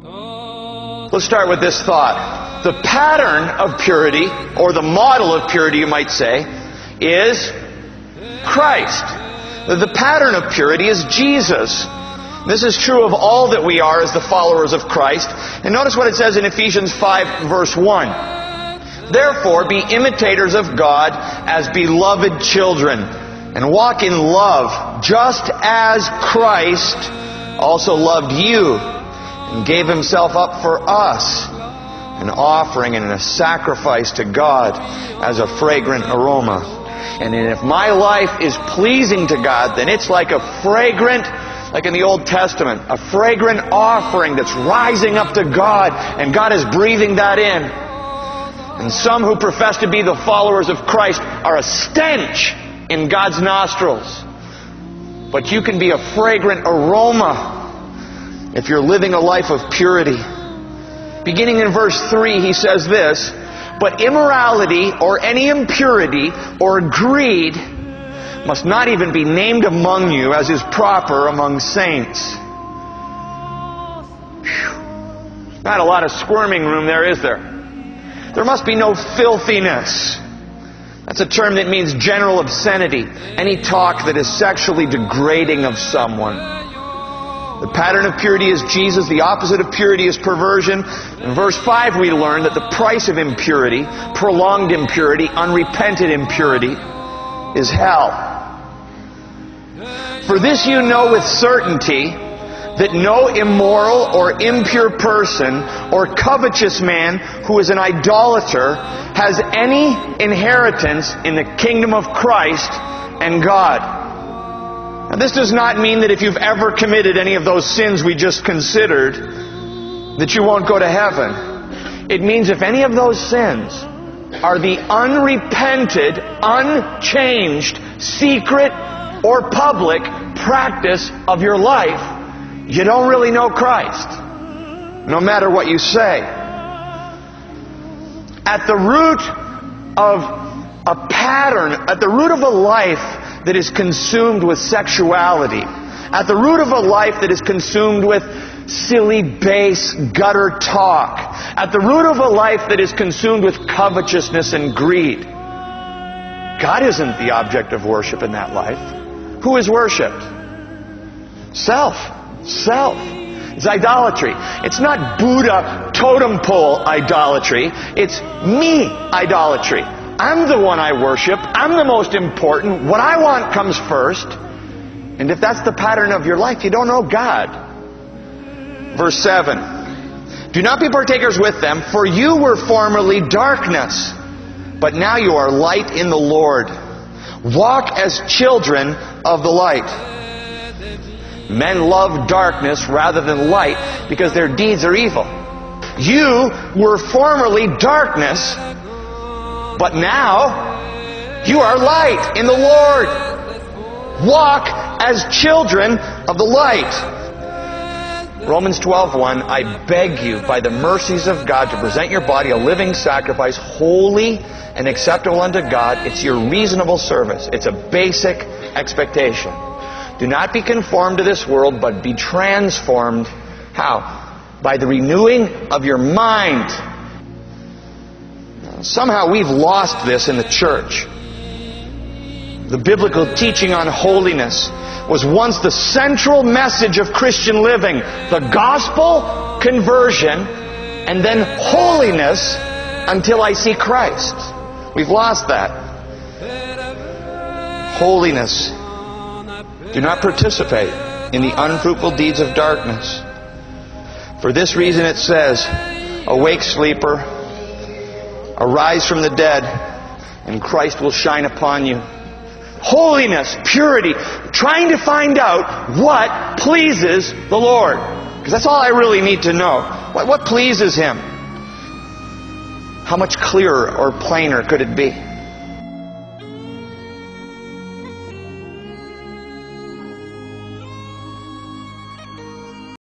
Let's start with this thought. The pattern of purity, or the model of purity, you might say, is Christ. The pattern of purity is Jesus. This is true of all that we are as the followers of Christ. And notice what it says in Ephesians 5, verse 1. Therefore, be imitators of God as beloved children, and walk in love, just as Christ also loved you, and gave Himself up for us, an offering and a sacrifice to God as a fragrant aroma. And if my life is pleasing to God, then it's like a fragrant, like in the Old Testament, a fragrant offering that's rising up to God, and God is breathing that in. And some who profess to be the followers of Christ are a stench in God's nostrils. But you can be a fragrant aroma if you're living a life of purity. Beginning in verse 3, he says this, but immorality or any impurity or greed must not even be named among you, as is proper among saints. Whew. Not a lot of squirming room there, is there? There must be no filthiness. That's a term that means general obscenity. Any talk that is sexually degrading of someone. The pattern of purity is Jesus. The opposite of purity is perversion. In verse 5 we learn that the price of impurity, prolonged impurity, unrepented impurity, is hell. For this you know with certainty, that no immoral or impure person or covetous man who is an idolater has any inheritance in the kingdom of Christ and God. Now, this does not mean that if you've ever committed any of those sins we just considered, that you won't go to heaven. It means if any of those sins are the unrepented, unchanged, secret, or public practice of your life, you don't really know Christ, no matter what you say. At the root of a pattern, at the root of a life that is consumed with sexuality, at the root of a life that is consumed with silly, base, gutter talk, at the root of a life that is consumed with covetousness and greed, God isn't the object of worship in that life. Who is worshipped? Self. Self. It's idolatry. It's not Buddha totem pole idolatry. It's me idolatry. I'm the one I worship. I'm the most important. What I want comes first. And if that's the pattern of your life, you don't know God. Verse 7. Do not be partakers with them, for you were formerly darkness, but now you are light in the Lord. Walk as children of the light. Men love darkness rather than light because their deeds are evil. You were formerly darkness, but now you are light in the Lord. Walk as children of the light. Romans 12:1, I beg you by the mercies of God to present your body a living sacrifice, holy and acceptable unto God. It's your reasonable service. It's a basic expectation. Do not be conformed to this world, but be transformed. How? By the renewing of your mind. Somehow we've lost this in the church. The biblical teaching on holiness was once the central message of Christian living. The gospel, conversion, and then holiness until I see Christ. We've lost that. Holiness. Do not participate in the unfruitful deeds of darkness. For this reason it says, awake, sleeper, arise from the dead, and Christ will shine upon you. Holiness, purity, trying to find out what pleases the Lord. Because that's all I really need to know. What pleases Him? How much clearer or plainer could it be?